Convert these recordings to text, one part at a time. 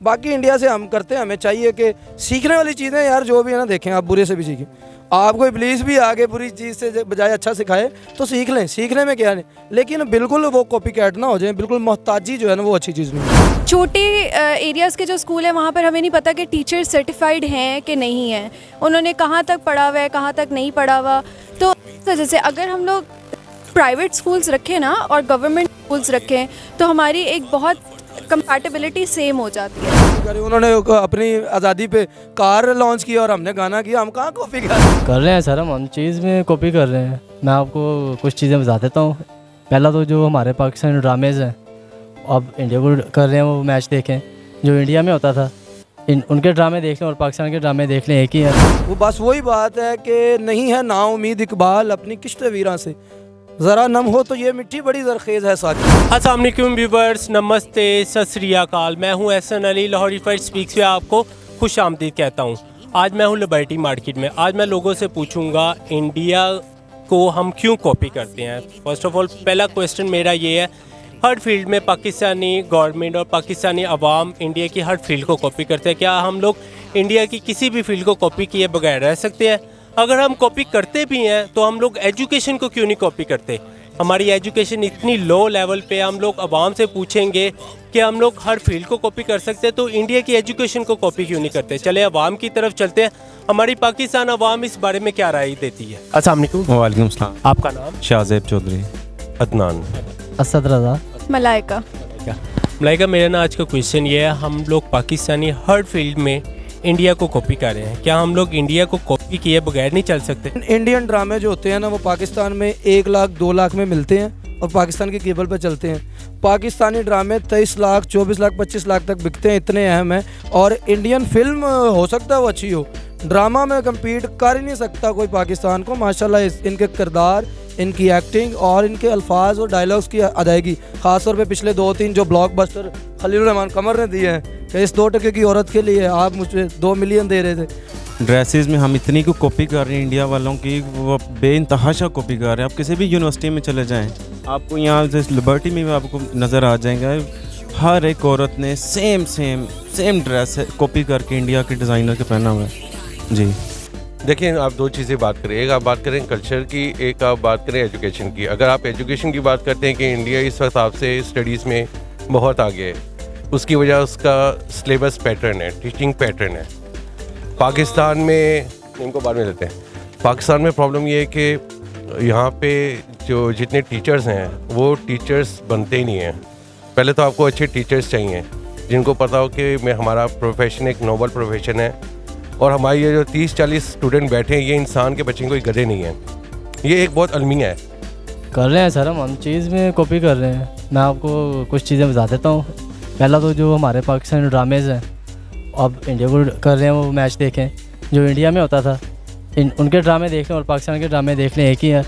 बाकी इंडिया से हम करते हैं, हमें चाहिए कि सीखने वाली चीज़ें यार जो भी है ना, देखें आप बुरे से भी सीखें। आपको इब्लीस भी आगे बुरी चीज़ से बजाय अच्छा सिखाए तो सीख लें, सीखने में क्या नहीं, लेकिन बिल्कुल वो कॉपी कैट ना हो जाए, बिल्कुल मोहताजी जो है ना वो अच्छी चीज़ नहीं है। छोटे एरियाज़ के जो स्कूल हैं वहाँ पर हमें नहीं पता कि टीचर सर्टिफाइड हैं कि नहीं हैं, उन्होंने कहाँ तक पढ़ा हुआ है, कहाँ तक नहीं पढ़ा हुआ। तो जैसे अगर हम लोग प्राइवेट स्कूल्स रखें ना और गवर्नमेंट स्कूल्स रखें तो हमारी एक बहुत कंपैटिबिलिटी सेम हो जाती है। उन्होंने अपनी आज़ादी पे कार लॉन्च किया और हमने गाना किया, हम कहाँ कॉपी कर रहे हैं सर, हम चीज़ में कॉपी कर रहे हैं। मैं आपको कुछ चीज़ें बता देता हूँ। पहला तो जो हमारे पाकिस्तानी ड्रामेज़ हैं अब इंडिया को कर रहे हैं, वो मैच देखें जो इंडिया में होता था, उनके ड्रामे देख लें और पाकिस्तान के ड्रामे देख लें, एक ही है। वो बस वही बात है कि नहीं है ना उम्मीद इकबाल अपनी किश्त वीरा से, ज़रा नम हो तो ये मिट्टी बड़ी ज़रखेज़ है साकी। अस्सलाम वालेकुम व्यूवर्स, नमस्ते, सत श्री अकाल। मैं हूं एहसन अली, लाहौरी फर्स्ट स्पीक्स में आपको खुश आमदीद कहता हूं। आज मैं हूं लिबर्टी मार्केट में। आज मैं लोगों से पूछूंगा इंडिया को हम क्यों कॉपी करते हैं। फर्स्ट ऑफ ऑल पहला क्वेश्चन मेरा ये है, हर फील्ड में पाकिस्तानी गवर्नमेंट और पाकिस्तानी अवाम इंडिया की हर फील्ड को कॉपी करते हैं। क्या हम लोग इंडिया की किसी भी फील्ड को कॉपी किए बगैर रह सकते हैं? अगर हम कॉपी करते भी हैं तो हम लोग एजुकेशन को क्यों नहीं कॉपी करते? हमारी एजुकेशन इतनी लो लेवल पे, हम लोग अवाम से पूछेंगे कि हम लोग हर फील्ड को कॉपी कर सकते हैं तो इंडिया की एजुकेशन को कॉपी क्यों नहीं करते? चले अवाम की तरफ चलते हैं, हमारी पाकिस्तान अवाम इस बारे में क्या राय देती है। अस्सलाम वालेकुम। वालेकुम सलाम। आपका नाम? शाहज़ेब चौधरी। अदनान। असद रज़ा। मलाइका। मलाइका, मेरा ना आज का क्वेश्चन ये है, हम लोग पाकिस्तानी हर फील्ड में इंडिया को कॉपी कर रहे हैं, क्या हम लोग इंडिया को कॉपी किए बगैर नहीं चल सकते? इंडियन ड्रामे जो होते हैं ना वो पाकिस्तान में 1 लाख 2 लाख में मिलते हैं और पाकिस्तान की केबल पर चलते हैं। पाकिस्तानी ड्रामे 23 लाख 24 लाख 25 लाख तक बिकते हैं, इतने अहम हैं। और इंडियन फिल्म हो सकता है वो अच्छी हो, ड्रामा में कम्पीट कर ही नहीं सकता कोई पाकिस्तान को। माशाल्लाह इनके किरदार, इनकी एक्टिंग और इनके अल्फाज और डायलॉग्स की अदायगी, ख़ासतौर पे पिछले 2-3 जो ब्लॉकबस्टर खलील रहमान कमर ने दिए हैं कि इस 2 टके की औरत के लिए आप मुझे 2 मिलियन दे रहे थे। ड्रेसेस में हम इतनी को कॉपी कर रहे हैं इंडिया वालों की, वो बेइंतहाशा कॉपी कर रहे हैं। आप किसी भी यूनिवर्सिटी में चले जाएं, आपको यहाँ से लिबर्टी में भी आपको नज़र आ जाएगा, हर एक औरत ने सेम ड्रेस कॉपी करके इंडिया के डिज़ाइनर के पहना हुआ है। जी देखिए, आप 2 चीज़ें बात करें, एक आप बात करें कल्चर की, एक आप बात करें एजुकेशन की। अगर आप एजुकेशन की बात करते हैं कि इंडिया इस वक्त आपसे स्टडीज़ में बहुत आगे है, उसकी वजह उसका सिलेबस पैटर्न है, टीचिंग पैटर्न है। पाकिस्तान में, इनको बाद में लेते हैं, पाकिस्तान में प्रॉब्लम ये है कि यहाँ पे जो जितने टीचर्स हैं वो टीचर्स बनते ही नहीं हैं। पहले तो आपको अच्छे टीचर्स चाहिए जिनको पता हो कि हमारा प्रोफेशन एक नोबल प्रोफेशन है और हमारे ये जो 30-40 स्टूडेंट बैठे हैं ये इंसान के बच्चे कोई गधे नहीं हैं। ये एक बहुत अलमिया है। कर रहे हैं सर, हम चीज़ में कॉपी कर रहे हैं। मैं आपको कुछ चीज़ें बता देता हूँ। पहला तो जो हमारे पाकिस्तानी ड्रामेज़ हैं अब इंडिया को कर रहे हैं, वो मैच देखें जो इंडिया में होता था, उनके ड्रामे देख लें और पाकिस्तान के ड्रामे देख लें, एक ही है।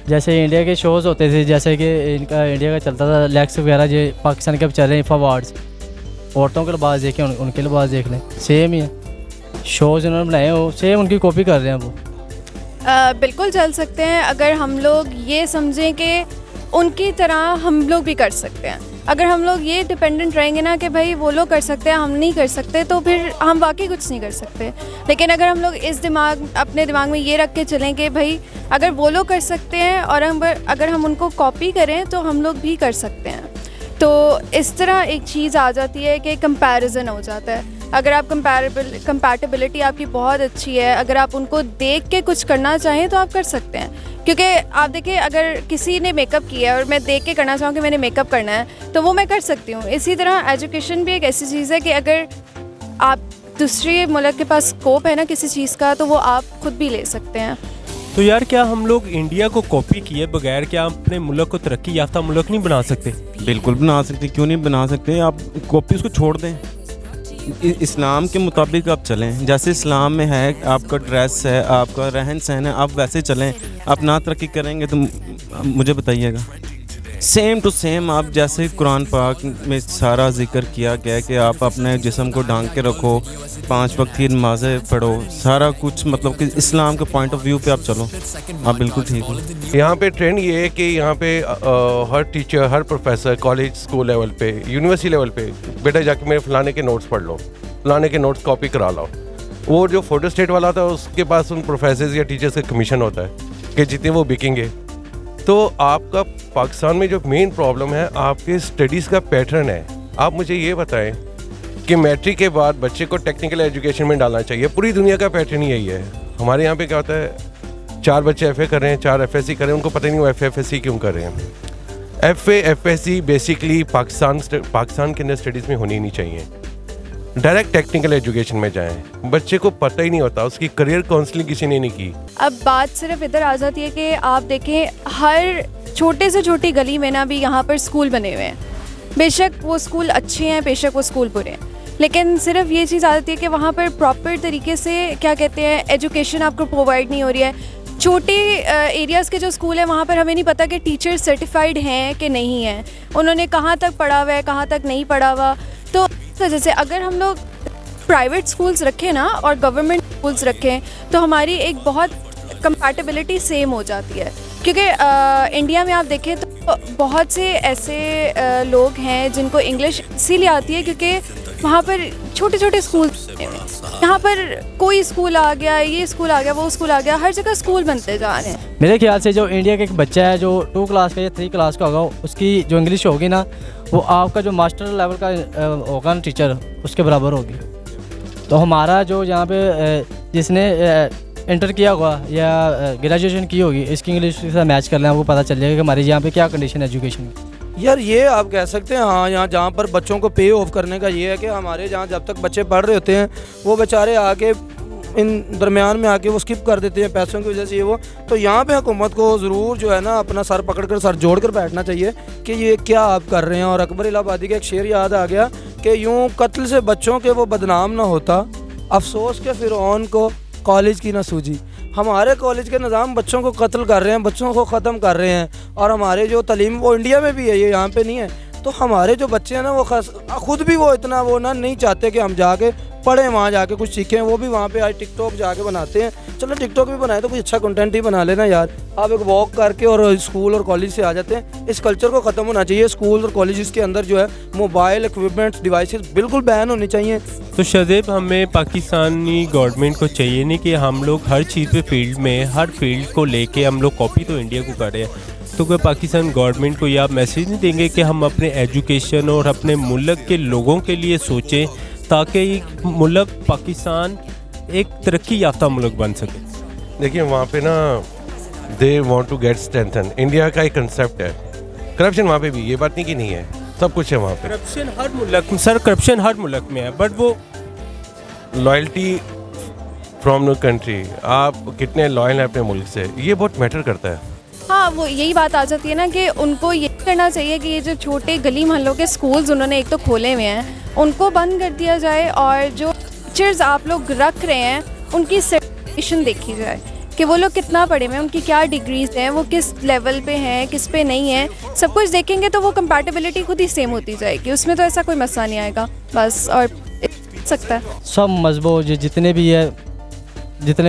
जैसे इंडिया के शोज़ होते थे, जैसे कि इनका इंडिया का चलता था लेक्स वगैरह, जो पाकिस्तान के अब चल रहे हैं फवार्ड्स, औरतों के लिबास देखें, उनके लिबास देख लें, सेम ही है। शोज़ उन्होंने बनाए वो सेम उनकी कॉपी कर रहे हैं वो। बिल्कुल चल सकते हैं अगर हम लोग ये समझें कि उनकी तरह हम लोग भी कर सकते हैं। अगर हम लोग ये डिपेंडेंट रहेंगे ना कि भाई वो लोग कर सकते हैं हम नहीं कर सकते, तो फिर हम वाकई कुछ नहीं कर सकते। लेकिन अगर हम लोग अपने दिमाग में ये रख के चलें कि भाई अगर वो लोग कर सकते हैं और अगर हम उनको कॉपी करें तो हम लोग भी कर सकते हैं, तो इस तरह एक चीज़ आ जाती है कि कंपैरिजन हो जाता है। अगर आप कंपैटिबिलिटी आपकी बहुत अच्छी है, अगर आप उनको देख के कुछ करना चाहें तो आप कर सकते हैं। क्योंकि आप देखिए, अगर किसी ने मेकअप किया है और मैं देख के करना चाहूँ कि मैंने मेकअप करना है तो वो मैं कर सकती हूँ। इसी तरह एजुकेशन भी एक ऐसी चीज़ है कि अगर आप दूसरे मुल्क के पास स्कोप है ना किसी चीज़ का, तो वो आप खुद भी ले सकते हैं। तो यार, क्या हम लोग इंडिया को कॉपी किए बगैर क्या अपने मुल्क को तरक्की याफ्ता मुल्क नहीं बना सकते? बिल्कुल बना सकते, क्यों नहीं बना सकते। आप कॉपी उसको छोड़ दें, इस्लाम के मुताबिक आप चलें। जैसे इस्लाम में है आपका ड्रेस है, आपका रहन सहन है, आप वैसे चलें। आप ना तरक्की करेंगे तो मुझे बताइएगा। सेम टू सेम आप जैसे कुरान पाक में सारा जिक्र किया गया है कि आप अपने जिस्म को ढांक के रखो, 5 वक्त की नमाज़ें पढ़ो, सारा कुछ मतलब कि इस्लाम के पॉइंट ऑफ व्यू पे आप चलो, आप बिल्कुल ठीक हो। यहाँ पे ट्रेंड ये है कि यहाँ पे हर टीचर, हर प्रोफेसर, कॉलेज स्कूल लेवल पे, यूनिवर्सिटी लेवल पे, बेटा जाके मेरे फलाने के नोट्स पढ़ लो, फलाने के नोट्स कॉपी करा लो। वो जो फोटो स्टेट वाला था उसके पास उन प्रोफेसर्स या टीचर्स का कमीशन होता है कि जितने वो बिकेंगे। तो आपका पाकिस्तान में जो मेन प्रॉब्लम है आपके स्टडीज़ का पैटर्न है। आप मुझे ये बताएं कि मैट्रिक के बाद बच्चे को टेक्निकल एजुकेशन में डालना चाहिए। पूरी दुनिया का पैटर्न यही है। हमारे यहाँ पे क्या होता है, 4 बच्चे FA कर रहे हैं, 4 FSC कर रहे हैं, उनको पता ही नहीं वो FA-FSC क्यों कर रहे हैं। FA-FSC बेसिकली पाकिस्तान के अंदर स्टडीज़ में होनी नहीं चाहिए। डायरेक्ट टेक्निकल एजुकेशन में जाएं। बच्चे को पता ही नहीं होता, उसकी करियर काउंसलिंग किसी ने नहीं की। अब बात सिर्फ इधर आ जाती है कि आप देखें हर छोटे से छोटी गली में ना भी यहाँ पर स्कूल बने हुए हैं। बेशक वो स्कूल अच्छे हैं, बेशक वो स्कूल बुरे हैं, लेकिन सिर्फ ये चीज़ आ जाती है कि वहाँ पर प्रॉपर तरीके से क्या कहते हैं एजुकेशन आपको प्रोवाइड नहीं हो रही है। छोटे एरियाज़ के जो स्कूल हैं वहाँ पर हमें नहीं पता कि टीचर सर्टिफाइड हैं कि नहीं हैं, उन्होंने कहाँ तक पढ़ा हुआ है, कहाँ तक नहीं पढ़ा हुआ। तो जैसे अगर हम लोग प्राइवेट स्कूल्स रखें ना और गवर्नमेंट स्कूल्स रखें तो हमारी एक बहुत कंपैटिबिलिटी सेम हो जाती है। क्योंकि इंडिया में आप देखें तो बहुत से ऐसे लोग हैं जिनको इंग्लिश इसीलिए आती है क्योंकि वहाँ पर छोटे छोटे स्कूल, यहाँ पर कोई स्कूल आ गया, ये स्कूल आ गया, वो स्कूल आ गया, हर जगह स्कूल बनते जा रहे हैं। मेरे ख्याल से जो इंडिया का एक बच्चा है जो 2 क्लास का या 3 क्लास का होगा, उसकी जो इंग्लिश होगी ना वो आपका जो मास्टर लेवल का होगा ना टीचर, उसके बराबर होगी। तो हमारा जो यहाँ पे जिसने इंटर किया होगा या ग्रेजुएशन की होगी, इसकी इंग्लिश के साथ मैच कर लें, आपको पता चल जाएगा कि हमारे यहाँ पे क्या कंडीशन है एजुकेशन की। यार ये आप कह सकते हैं, हाँ, यहाँ जहाँ पर बच्चों को पे ऑफ करने का ये है कि हमारे जहाँ जब तक बच्चे पढ़ रहे होते हैं वो बेचारे आके इन दरमियान में आके वो स्किप कर देते हैं पैसों की वजह से ये वो। तो यहाँ पे हुकूमत को ज़रूर जो है ना अपना सर पकड़ कर, सर जोड़ कर बैठना चाहिए कि ये क्या आप कर रहे हैं। और अकबर इलाहाबादी का एक शेर याद आ गया कि यूँ कत्ल से बच्चों के वो बदनाम ना होता, अफसोस के फ़िरौन को कॉलेज की ना सूझी। हमारे कॉलेज के निज़ाम बच्चों को कत्ल कर रहे हैं, बच्चों को ख़त्म कर रहे हैं। और हमारे जो तालीम वो इंडिया में भी है, ये यहाँ पे नहीं है। तो हमारे जो बच्चे हैं ना वो खुद भी वो इतना वो ना नहीं चाहते कि हम जाके पढ़ें, वहाँ जाके कुछ सीखें। वो भी वहाँ पे आज टिकटॉक जाके बनाते हैं। चलो टिकटॉक भी बनाए तो कुछ अच्छा कंटेंट ही बना लेना यार। आप एक वॉक करके और स्कूल और कॉलेज से आ जाते हैं। इस कल्चर को ख़त्म होना चाहिए। स्कूल और कॉलेज के अंदर जो है मोबाइल इक्विपमेंट्स, डिवाइसेस बिल्कुल बैन होनी चाहिए। तो शदेब, हमें पाकिस्तानी गवर्नमेंट को चाहिए नहीं कि हम लोग हर चीज़ पे फील्ड में, हर फील्ड को लेके हम लोग कॉपी तो इंडिया को कर रहे हैं। तो क्या पाकिस्तान गवर्नमेंट को ये आप मैसेज नहीं देंगे कि हम अपने एजुकेशन और अपने मुल्क के लोगों के लिए सोचें ताकि मुल्क पाकिस्तान एक तरक्की याफ्ता मुल्क बन सके? देखिए वहाँ पे ना they want to get strengthen. India का एक कंसेप्ट है, करप्शन वहाँ पे भी, ये बात नहीं कि नहीं है, सब कुछ है वहाँ पे। करप्शन हर मुल्क, सर करप्शन हर मुल्क में है, बट वो लॉयल्टी फ्रॉम नो कंट्री, आप कितने लॉयल हैं अपने मुल्क से, ये बहुत मैटर करता है। हाँ, वो यही बात आ जाती है ना कि उनको ये करना चाहिए कि ये जो छोटे गली मोहल्लों के स्कूल्स उन्होंने एक तो खोले हुए हैं उनको बंद कर दिया जाए, और जो टीचर्स आप लोग रख रहे हैं उनकी सर्टिफिकेशन देखी जाए कि वो लोग कितना पढ़े हुए हैं, उनकी क्या डिग्रीज हैं, वो किस लेवल पे हैं, किस पे नहीं है। सब कुछ देखेंगे तो वो कंपैटिबिलिटी खुद ही सेम होती जाएगी, उसमें तो ऐसा कोई मसला नहीं आएगा बस। और सकता है सब मजबूत जितने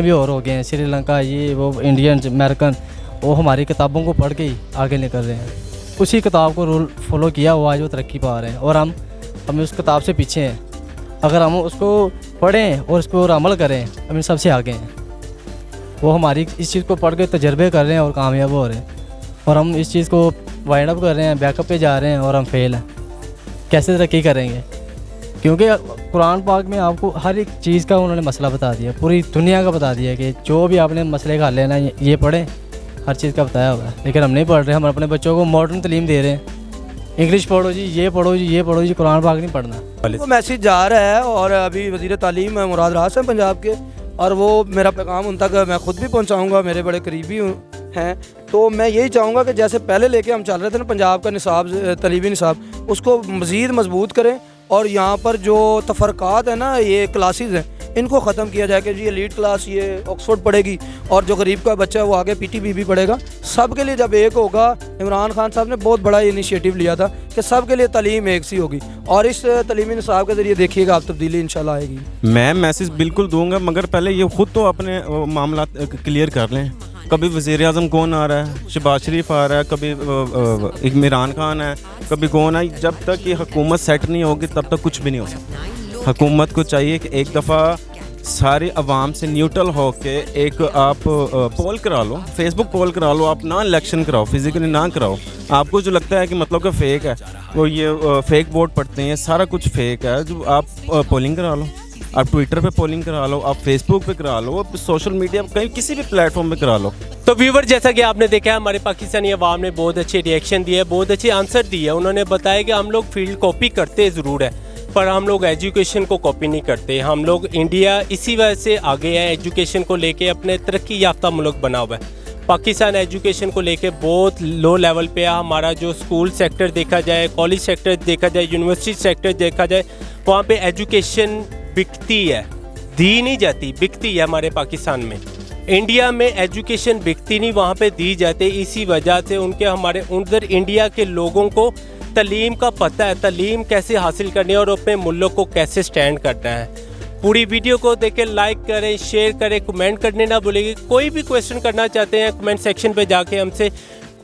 भी और हो गए हैं, श्रीलंका, ये वो इंडियन, अमेरिकन, वो हमारी किताबों को पढ़ के ही आगे निकल रहे हैं। उसी किताब को रूल फॉलो किया हुआ आज वो तरक्की पा रहे हैं, और हम उस किताब से पीछे हैं। अगर हम उसको पढ़ें और उस पर अमल करें, हम इन सबसे आगे हैं। वो हमारी इस चीज़ को पढ़ के तजर्बे कर रहे हैं और कामयाब हो रहे हैं, और हम इस चीज़ को वाइंड अप कर रहे हैं, बैकअप पे जा रहे हैं और हम फेल हैं। कैसे तरक्की करेंगे? क्योंकि कुरान पाक में आपको हर एक चीज़ का उन्होंने मसला बता दिया, पूरी दुनिया का बता दिया कि जो भी आपने मसले का हल लेना ये पढ़ें, हर चीज़ का बताया हुआ है। लेकिन हम नहीं पढ़ रहे। हम अपने बच्चों को मॉडर्न तालीम दे रहे हैं, इंग्लिश पढ़ो जी, ये पढ़ो जी, ये पढ़ो जी, कुरान पाक नहीं पढ़ना। वो मैसेज जा रहा है, और अभी वज़ीर तालीम मुराद रास हैं पंजाब के, और वो मेरा पैगाम उन तक मैं खुद भी पहुंचाऊंगा, मेरे बड़े करीबी हैं। तो मैं यही चाहूँगा कि जैसे पहले लेके हम चल रहे थे ना पंजाब का निसाब, तलीमी निसाब, उसको मज़ीद मजबूत करें। और यहाँ पर जो तफरक़ात है ना, ये क्लासेस हैं, इनको ख़त्म किया जाए कि जी एलीट क्लास ये ऑक्सफोर्ड पढ़ेगी और जो गरीब का बच्चा है वो आगे PTBB पढ़ेगा। सब के लिए जब एक होगा, इमरान खान साहब ने बहुत बड़ा इनिशिएटिव लिया था कि सब के लिए तालीम एक सी होगी, और इस तालीमी निसाब के ज़रिए देखिएगा आप तब्दीली इंशाल्लाह आएगी। मैं मैसेज बिल्कुल दूंगा, मगर पहले ये खुद तो अपने मामला क्लियर कर लें। कभी वज़ीर आज़म कौन आ रहा है, शहबाज शरीफ आ रहा है, कभी इमरान खान है, कभी कौन है। जब तक ये हुकूमत सेट नहीं होगी तब तक कुछ भी नहीं हो सकता। हुकूमत को चाहिए कि एक दफ़ा सारी आवाम से न्यूट्रल हो के एक आप पोल करा लो, फेसबुक पोल करा लो, आप ना इलेक्शन कराओ, फिजिकली ना कराओ। आपको जो लगता है कि मतलब कि फ़ेक है, वो ये फेक वोट पड़ते हैं, सारा कुछ फेक है, जो आप पोलिंग करा लो, आप ट्विटर पे पोलिंग करा लो, आप फेसबुक पे करा लो, आप सोशल मीडिया कहीं किसी भी प्लेटफॉर्म पे करा लो। तो व्यूवर, जैसा कि आपने देखा हमारे पाकिस्तानी अवाम ने बहुत अच्छे रिएक्शन दिए, बहुत अच्छे आंसर दिए। उन्होंने बताया कि हम लोग फील्ड कॉपी करते ज़रूर है, पर हम लोग एजुकेशन को कॉपी नहीं करते। हम लोग इंडिया इसी वजह से आगे है, एजुकेशन को लेके अपने तरक्की याफ्ता मुल्क बना हुआ है। पाकिस्तान एजुकेशन को लेके बहुत लो लेवल पे है। हमारा जो स्कूल सेक्टर देखा जाए, कॉलेज सेक्टर देखा जाए, यूनिवर्सिटी सेक्टर देखा जाए, वहाँ पे एजुकेशन बिकती है, दी नहीं जाती, बिकती है हमारे पाकिस्तान में। इंडिया में एजुकेशन बिकती नहीं, वहाँ पे दी जाती। इसी वजह से उनके हमारे उधर इंडिया के लोगों को तालीम का पता है, तालीम कैसे हासिल करनी है और अपने मुल्क को कैसे स्टैंड करना है। पूरी वीडियो को देखें, लाइक करें, शेयर करें, कमेंट करने ना भूलेंगे। कोई भी क्वेश्चन करना चाहते हैं कमेंट सेक्शन पे जाके हमसे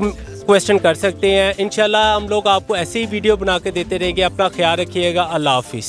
क्वेश्चन कर सकते हैं। इंशाल्लाह हम लोग आपको ऐसे ही वीडियो बना के देते रहेंगे। अपना ख्याल रखिएगा। अल्लाह हाफिज़।